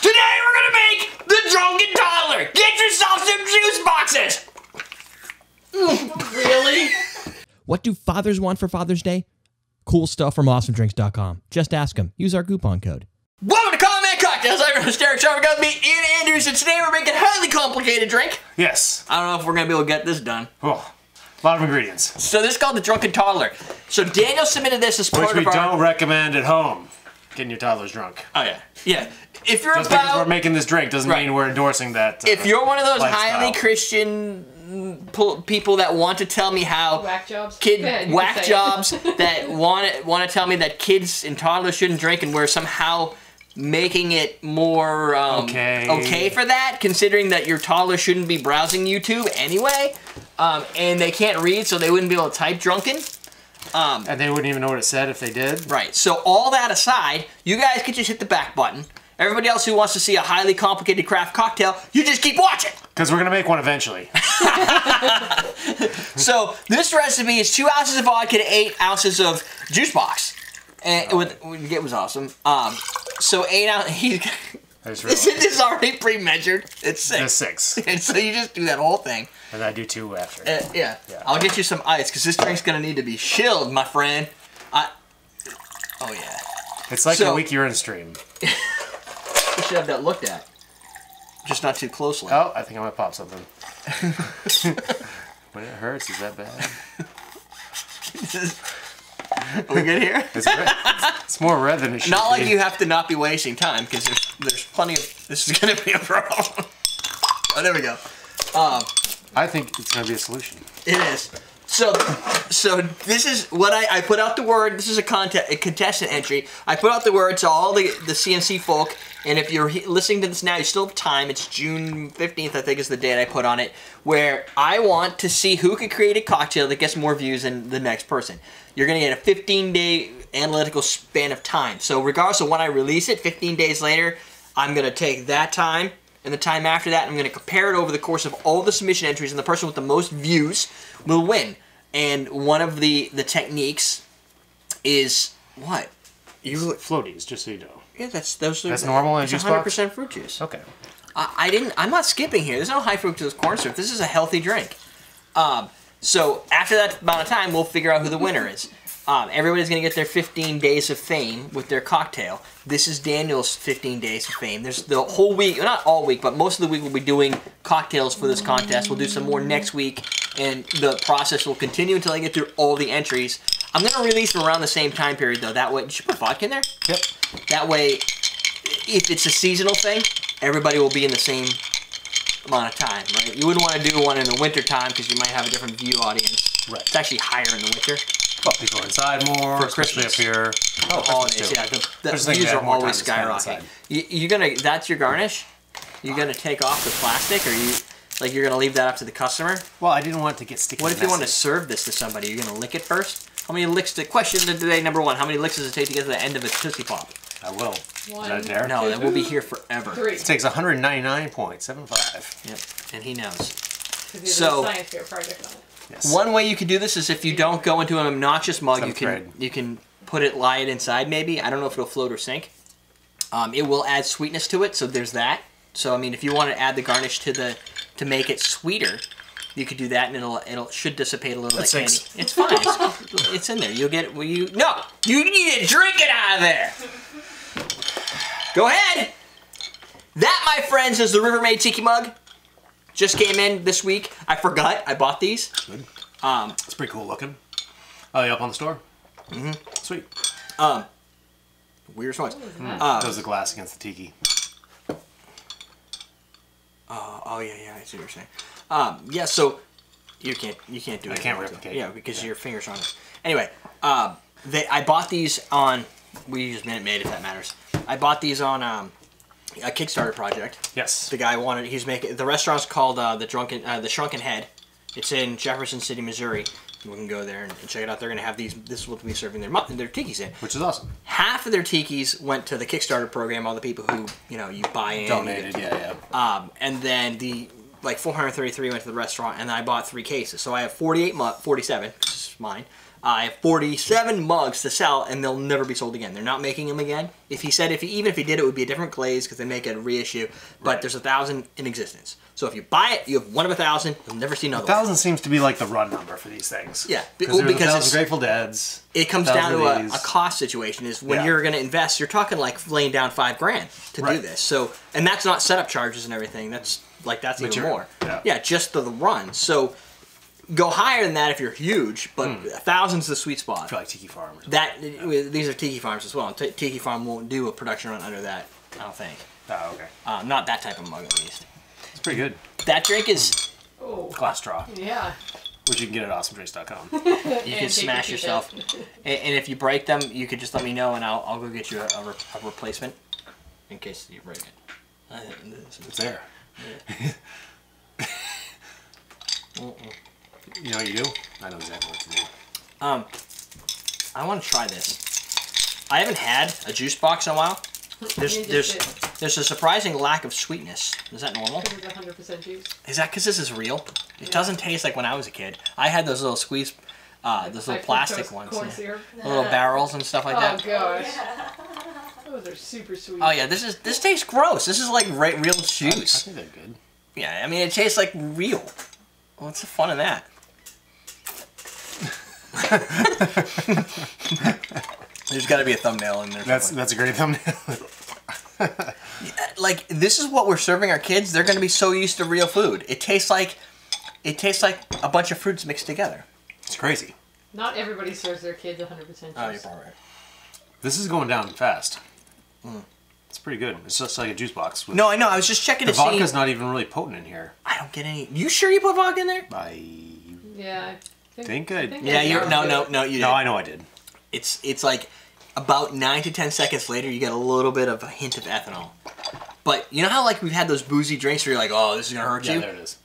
Today we're gonna make the Drunken Toddler. Get yourself some juice boxes. Really? What do fathers want for Father's Day? Cool stuff from awesomedrinks.com. Just ask them. Use our coupon code. Welcome to Common Man Cocktails. I'm your host, Derrick Schommer. Got me, Ian Andrews, and today we're making a highly complicated drink. Yes. I don't know if we're gonna be able to get this done. Oh, a lot of ingredients. So this is called the Drunken Toddler. So Daniel submitted this as part Which we of our... don't recommend at home. Getting your toddlers drunk. Oh yeah, yeah. If you're Just because we're about... making this drink doesn't mean we're endorsing that. If you're one of those lifestyle. highly Christian people that want to tell me how Whack jobs. whack jobs that want to tell me that kids and toddlers shouldn't drink, and we're somehow making it more okay for that, considering that your toddler shouldn't be browsing YouTube anyway, and they can't read, so they wouldn't be able to type drunken. And they wouldn't even know what it said if they did. Right. So all that aside, you guys could just hit the back button. Everybody else who wants to see a highly complicated craft cocktail, you just keep watching. Because we're going to make one eventually. So this recipe is 2 ounces of vodka to 8 ounces of juice box. And it was awesome. So 8 ounces. This is already pre-measured. It's 6. It's 6. And so you just do that whole thing. And I do 2 after. Yeah. I'll get you some ice, because this drink's going to need to be chilled, my friend. Oh, yeah. It's like a weak urine stream. We should have that looked at. Just not too closely. Oh, I think I might pop something. When it hurts, is that bad? Are we good here? It's red. It's more red than it should be. Not like you have to not be wasting time, because there's plenty of... This is going to be a problem. Oh, there we go. I think it's going to be a solution. It is. So this is what I put out the word. This is a contestant entry. I put out the word to all the CNC folk, and if you're listening to this now, you still have time. It's June 15th, I think is the date I put on it, where I want to see who can create a cocktail that gets more views than the next person. You're going to get a 15-day analytical span of time. So regardless of when I release it, 15 days later, I'm going to take that time and the time after that, I'm going to compare it over the course of all the submission entries, and the person with the most views will win. And one of the techniques is what? Floaties, just so you know. Yeah, that's normal in a juice box? 100% fruit juice. Okay. I'm not skipping here. There's no high fructose corn syrup. This is a healthy drink. So after that amount of time, we'll figure out who the winner is. Everybody's going to get their 15 days of fame with their cocktail. This is Daniel's 15 days of fame. There's the whole week, not all week, but most of the week we'll be doing cocktails for this contest. We'll do some more next week, and the process will continue until I get through all the entries. I'm going to release them around the same time period, though. That way, did you put vodka in there? Yep. That way, if it's a seasonal thing, everybody will be in the same amount of time, right? You wouldn't want to do one in the winter time because you might have a different view audience. Right. It's actually higher in the winter. Well, people are inside more, For especially Christmas. up here. Oh, holidays, yeah. The views are always skyrocketing. You're gonna. That's your garnish. You're gonna take off the plastic, or you're gonna leave that up to the customer. Well, I didn't want it to get sticky. What if you want to serve this to somebody? You're gonna lick it first. How many licks? The question of today, number 1. How many licks does it take to get to the end of a Tootsie Pop? I will. 1, Is that there? No, that will be here forever. 3. It takes 199.75. Yep, and he knows. So, science fair project on it. Yes. One way you could do this is if you don't go into an obnoxious mug, you can lie it inside maybe. I don't know if it'll float or sink. It will add sweetness to it, so there's that. So I mean, if you want to add the garnish to make it sweeter, you could do that, and it should dissipate a little like candy. It's fine. It's in there. You'll get no. You need to drink it out of there. Go ahead. That, my friends, is the Rivermaid Tiki mug. Just came in this week. I forgot. I bought these. Good. It's pretty cool looking. Oh, you up on the store? Mm-hmm. Sweet. Weird noise. Goes the glass against the tiki. Oh yeah, I see what you're saying. Yeah, so you can't do it. I can't replicate. Yeah, because your fingers are on it. Anyway, I bought these on. We use Minute Maid if that matters. I bought these on a Kickstarter project. Yes. The guy wanted. He's making the restaurant's called the Shrunken Head. It's in Jefferson City, Missouri. We can go there and check it out. They're going to have these. This is what they'll be serving their tikis in. Which is awesome. Half of their tikis went to the Kickstarter program. All the people who you buy in. Donated. Yeah. And then the 433 went to the restaurant, and then I bought 3 cases. So I have 47. This is mine. I have 47 mugs to sell, and they'll never be sold again. They're not making them again. If he said, even if he did, it would be a different glaze because they make a reissue. But there's 1,000 in existence. So if you buy it, you have one of 1,000. You'll never see another. 1,000 seems to be like the run number for these things. Yeah, because it's 1,000 Grateful Deads. It comes down to a cost situation. Is when you're going to invest, you're talking like laying down $5,000 to do this. So, and that's not setup charges and everything. That's even more. Yeah, just the run. So. Go higher than that if you're huge, but 1,000's the sweet spot. I feel like Tiki Farm. These are Tiki Farms as well. Tiki Farm won't do a production run under that, I don't think. Oh, okay. Not that type of mug, at least. It's pretty good. That drink is glass straw. Yeah. Which you can get at awesomedrinks.com. You can smash yourself, and if you break them, you could just let me know, and I'll go get you a replacement in case you break it. It's there. Yeah. You know what you do? I know exactly what to do. I want to try this. I haven't had a juice box in a while. There's a surprising lack of sweetness. Is that normal? It's 100% juice. Is that because this is real? It doesn't taste like when I was a kid. I had those little squeeze, those little plastic ones. Corn syrup. Little barrels and stuff like that. Oh gosh. Those are super sweet. Oh yeah, this tastes gross. This is like real juice. I think they're good. Yeah, I mean it tastes like real. What's the fun in that? There's got to be a thumbnail in there. That's a great thumbnail. Like this is what we're serving our kids. They're going to be so used to real food. It tastes like a bunch of fruits mixed together. It's crazy. Not everybody serves their kids 100% juice. Oh, you're probably right. This is going down fast. It's pretty good. It's just like a juice box. No, I know. I was just checking to see. The vodka's not even really potent in here. I don't get any. You sure you put vodka in there? Yeah. I think I Yeah, you no, you did. No, I know I did. It's like about 9 to 10 seconds later, you get a little bit of a hint of ethanol. But you know how like we've had those boozy drinks where you're like, oh, this is gonna hurt you. Yeah, there it is.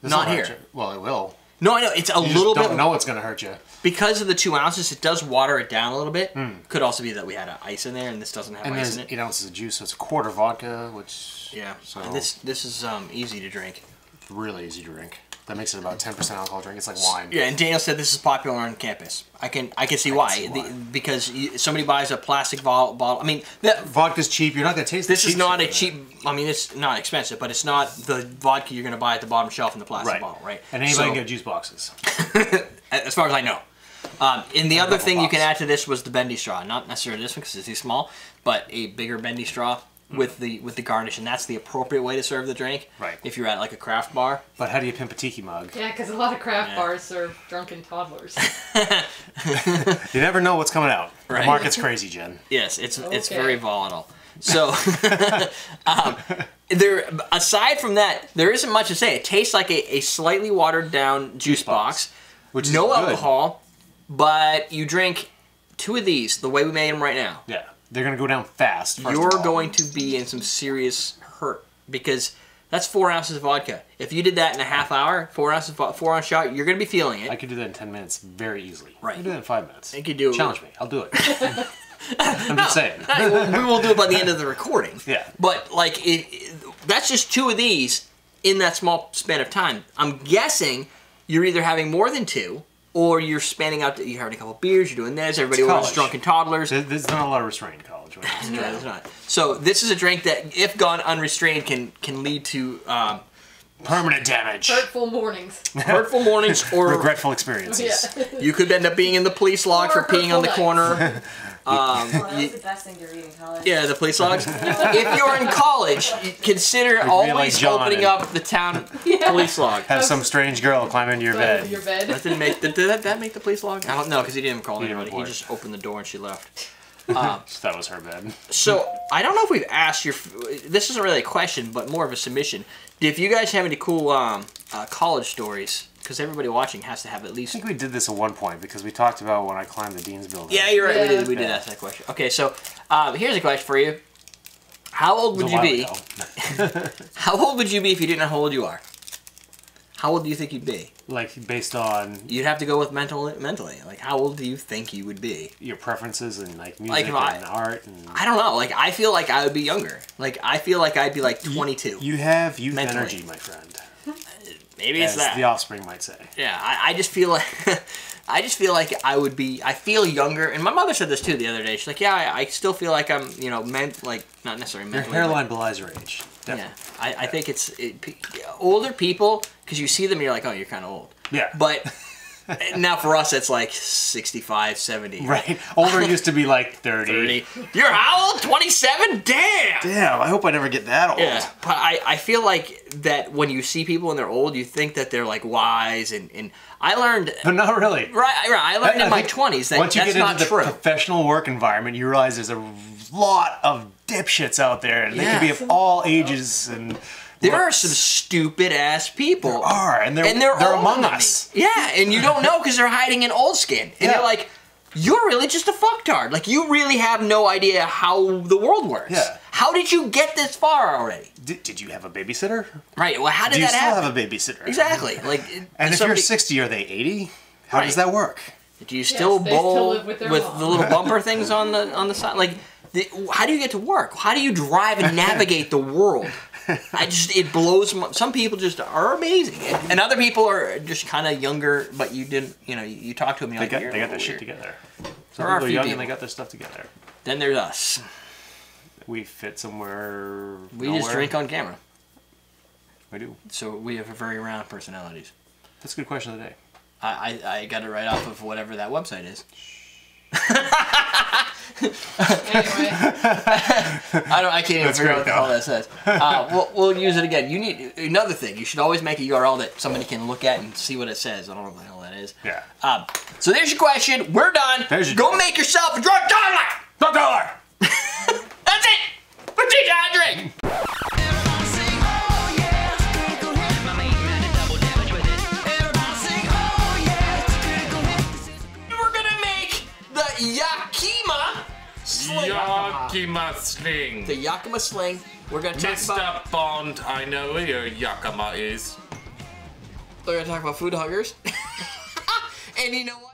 Not here. Well, it will. No, I know. It's a You little just bit. don't know it's gonna hurt you. Because of the 2 ounces, it does water it down a little bit. Could also be that we had ice in there, and this doesn't have And ice there's in it. 8 ounces of juice, so it's a quart of vodka, which So this is easy to drink. Really easy to drink. That makes it about 10% alcohol drink. It's like wine. Yeah, and Daniel said this is popular on campus. I can see why. Because somebody buys a plastic bottle. I mean, Vodka's cheap. You're not gonna taste. This is not a cheap. I mean, it's not expensive, but it's not the vodka you're gonna buy at the bottom shelf in the plastic bottle, right? And anybody can get juice boxes. As far as I know. And the other thing you can add to this was the bendy straw. Not necessarily this one because it's too small, but a bigger bendy straw with the Garnish, and that's the appropriate way to serve the drink. Right. If you're at like a craft bar. But how do you pimp a tiki mug? Yeah, because a lot of craft bars serve drunken toddlers. You never know what's coming out. Right. The market's crazy, Jen. Yes, it's very volatile. So, aside from that, there isn't much to say. It tastes like a slightly watered down juice box, which no is good. alcohol, but you drink 2 of these the way we made them right now. Yeah, they're gonna go down fast. You're going to be in some serious hurt because that's 4 ounces of vodka. If you did that in a half hour, 4 ounce shot, you're gonna be feeling it. I could do that in 10 minutes very easily. Right. I could do that in 5 minutes. You could do it. Challenge me. I'll do it. I'm just saying. We will do it by the end of the recording. Yeah. But like, that's just 2 of these in that small span of time. I'm guessing you're either having more than 2, or you're spanning out. You're having a couple beers. You're doing this. Everybody orders Drunken Toddlers. There's not a lot of restraint in college. Right? Yeah, there's not. So this is a drink that, if gone unrestrained, can lead to permanent damage, Hurtful mornings. or regretful experiences. Yeah. you could end up being in the police log for peeing on the corner. Well, that was the best thing to read in college. Yeah, the police logs. If you're in college, consider always opening up the town police log. Have some strange girl climb into your bed. Your bed. Did that make the police log? I don't know, because he didn't call anybody. He just opened the door and she left. That was her bed. So, I don't know if we've asked this isn't really a question, but more of a submission. If you guys have any cool college stories, because everybody watching has to have at least... I think we did this at one point, because we talked about when I climbed the Dean's building. Yeah, you're right. Yeah. We did ask that question. Okay, so here's a question for you. How old would you be? How old would you be if you didn't know how old you are? How old do you think you'd be? Like, based on... You'd have to go with mentally. Like, how old do you think you would be? Your preferences and, like, music and art and... I don't know. Like, I feel like I would be younger. Like, I feel like I'd be, like, 22. You have youth Mentally. energy, my friend. Maybe it's As that. the offspring might say. Yeah, I just feel like... I just feel like I feel younger. And my mother said this too the other day. She's like, yeah, I still feel like I'm, you know, not necessarily Your mentally. hairline belies your age. Definitely. Yeah, I think older people, because you see them, you're like, oh, you're kind of old. Yeah. But now for us, it's like 65, 70. Right. Older used to be like 30. You're how old? 27? Damn! Damn, I hope I never get that old. Yeah, but I feel like that when you see people when they're old, you think that they're like wise, and I learned... But not really. Right, I learned in my 20s that once you that's get not into the true. professional work environment, you realize there's a lot of dipshits out there, and they can be of all ages and... There are some stupid ass people. There are, and they're older among than us. me. Yeah, and you don't know because they're hiding in old skin. And you're like, you're really just a fucktard. Like, you really have no idea how the world works. Yeah. How did you get this far already? Did you have a babysitter? Right, well, how did Do you that still happen? have a babysitter? Exactly. Like, And if you're 60, are they 80? How does that work? Do you still they bowl still live with their mom. the little bumper things on the side? Like, how do you get to work? How do you drive and navigate the world? It blows some people just are amazing, and other people are just kind of younger, but you didn't, you talk to them, They got their shit together. Some There are people a are few young people. and they got their stuff together. Then there's us. We fit somewhere. We just nowhere. drink on camera, We do. so we have very round personalities. That's a good question of the day. I got it right off of whatever that website is. Anyway, I can't even figure out what the hell that says. We'll use it again. You need another thing. You should always make a URL that somebody can look at and see what it says. I don't know what the hell that is. Yeah. So there's your question. We're done. Go make yourself a drunk toddler. Drunk toddler. That's it. Let's teach you how to drink. We're gonna make the Yakima sling. Yakima sling. The Yakima sling. We're gonna talk about. Mr. Bond, I know where your Yakima is. We're gonna talk about food huggers. And you know what?